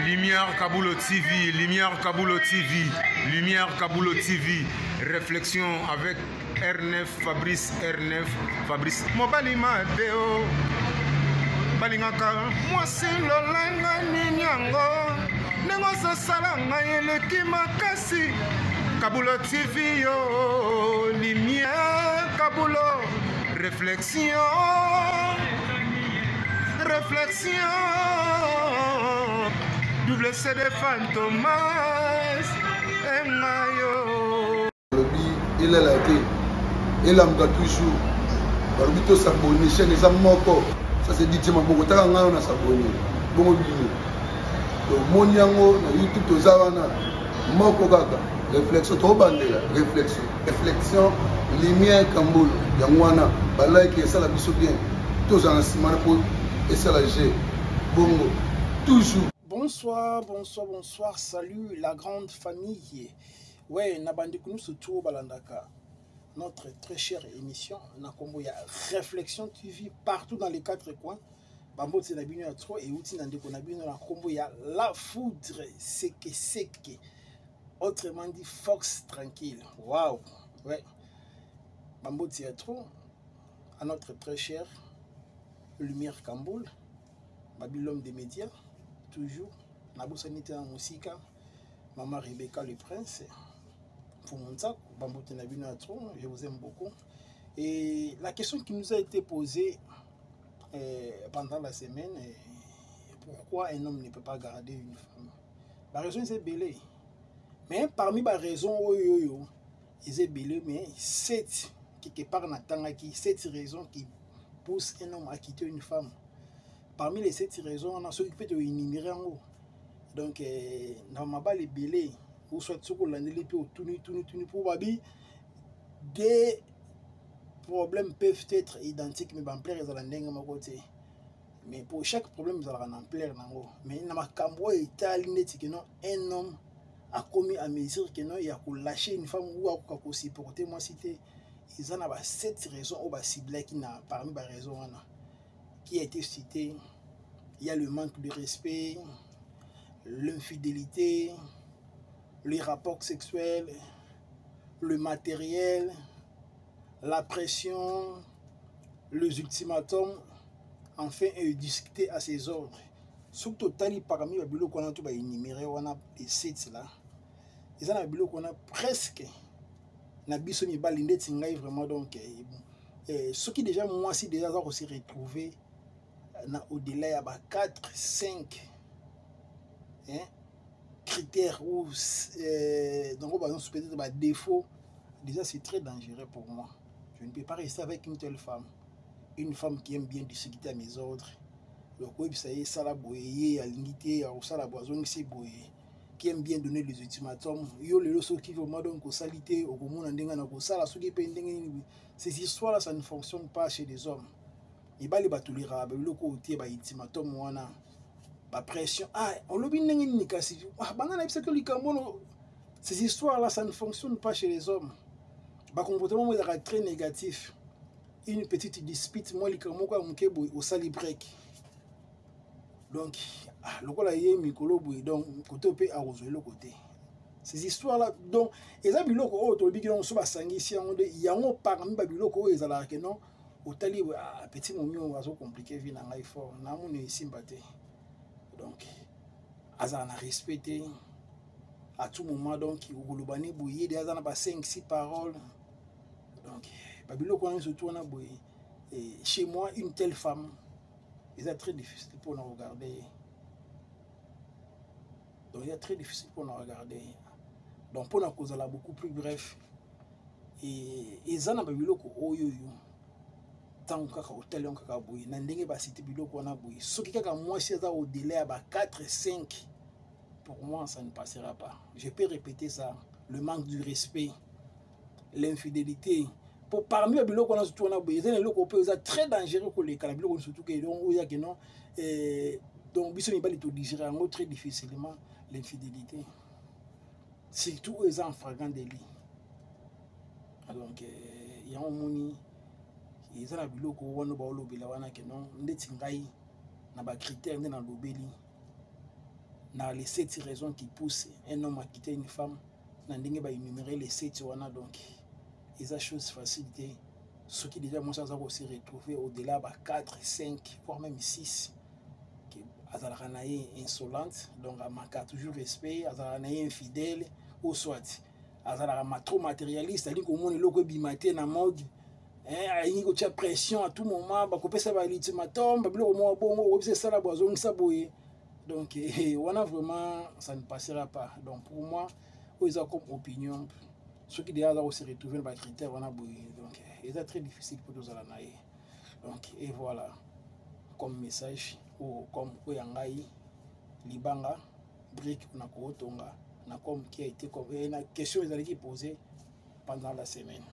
Lumière Kaboulo TV, Lumière Kaboulo TV, Lumière Kaboulo TV. Réflexion avec R9, Fabrice R9, Fabrice. Mobali Mateo, Balingaka, moi c'est l'olanga ninyango, nengo salanga eleki makasi. Kaboulo TV yo, Lumière Kaboulo, réflexion. Réflexion, double CD Fantomas, Mayo. Il est là, il a toujours. Barbito s'abonne, chaîne les amoko. Ça c'est dit, tu m'as beaucoup de temps à s'abonner. Bon, donc, mon yango, YouTube, tout ça, moko gaga. Réflexion, trop bandé, réflexion. Réflexion, lumière, Kamboul, Yangwana, Balai qui est ça la biso bien. Tous en ciment pour. Et c'est la G. Bongo. Toujours. Bonsoir, bonsoir, bonsoir. Salut la grande famille. Ouais, Nabandi Kounou Soutou Balandaka. Notre très chère émission. Nakomboya Réflexion TV partout dans les quatre coins. Bambo Tsenabino à trop et Outi Nandeko Nabino la Komboya la foudre seke. Autrement dit, Fox tranquille. Waouh. Ouais. Bambo Théâtre à notre très cher Lumière Kamboul, Babylone des médias, toujours, Nabou Sanité en musique, Maman Rebecca le Prince, Foumounsak, Bambote Nabino Atron, je vous aime beaucoup. Et la question qui nous a été posée pendant la semaine, pourquoi un homme ne peut pas garder une femme? La raison c'est belé. Mais parmi les raisons, ils sont belé, mais 7 quelque part qui 7 raisons qui pousse un homme à quitter une femme. Parmi les 7 raisons, on a ceux qui peuvent énumérer en haut. Donc, dans ma balle, les belés, ou soit ceux qui l'ont pour pour babi, des problèmes peuvent être identiques, mais en plaire, ils ont un côté. Mais pour chaque problème, ils ont en plaire. Mais dans ma cambo, un homme a commis à mesure que non, il a lâché une femme ou a supporté moi cité. Ils en ont 7 raisons au ciblé qui n'a parmi les raisons qui a été cité. Il y a le manque de respect, l'infidélité, les rapports sexuels, le matériel, la pression, les ultimatums, enfin et discuter à ses ordres. Surtout parmi les bulots qu'on a tout énuméré, on a les 7 là. Ils en ont bulots qu'on a presque. Na biso ni balinde tingai vraiment donc ce qui déjà moi si déjà on s'est retrouvé au-delà ya 4 5 critères ou donc on va peut-être ba défaut déjà c'est très dangereux pour moi. Je ne peux pas rester avec une telle femme, une femme qui aime bien discuter à mes ordres. Donc oui ça y est ça la boyer à l'unité à ça la boison c'est boyer qui aime bien donner les ultimatums. Yo les loso qui vont donc au salité au commun ndenga na ko sala soki pe ndenge. Ces histoires là ça ne fonctionne pas chez les hommes. Et ba les batulira ba loko otie ba ultimatum wana ba pression on lobi ndenge ni kasi banga na biso likambo. Ces histoires là ça ne fonctionne pas chez les hommes. Ba comportement moi très négatif. Une petite dispute moi likambo ko mukebo au sali break. Donc donc côté à le côté. Ces histoires là donc les abiloko auto biki on so basangi si on de yango parmi babiloko ezala que non otali petit momio wazo compliqué vie na ngai fort na mon sympathie. Donc azana respecter à tout moment donc okolobani boye des azana ba 5 6 paroles. Donc babiloko on surtout on a boye et chez moi une telle femme c'est très difficile pour nous regarder. Donc il est très difficile pour nous regarder. Donc pour nous cause là beaucoup plus bref. Et ça n'a pas biloko oyo tant que hôtel on kaka boy na ndenge ba cité biloko na boy. Ce qui kaka moi c'est ça au délai à 4 5 pour moi ça ne passera pas. Je peux répéter ça, le manque du respect, l'infidélité. Pour parmi les biloko on a surtout on a boy, c'est biloko peut être très dangereux pour les biloko surtout que donc il y a que non donc biso ni bali to digérer en très difficilement l'infidélité. Surtout aux enfants délit. Donc il y a un moni ils ont la biloko wana ba lobela wana que non ndeti ngai na ba critère ndena lobeli dans les 7 raisons qui poussent un homme à quitter une femme, dans énumérer les 7 donc et ça chose facilité ce qui déjà moi ça va se retrouver au-delà de 4, 5 voire même 6 qui azalanaye insolente donc à manquer toujours respect azalanaye infidèle ou soit azalana trop matérialiste c'est-à-dire que monde loko bimaté na mode il y a pression à tout moment ba kopesa ba ultimatum ba bilo mo bongo c'est ça la boison ça boye donc on a vraiment ça ne passera pas donc pour moi ils ont comme opinion ceux qui déjà se retrouver dans les critères on a boye donc c'est très difficile pour nous aller donc et voilà comme message ou comme oyangai libanga brique na ko tonga na comme qui a été comme une question ils allaient poser pendant la semaine.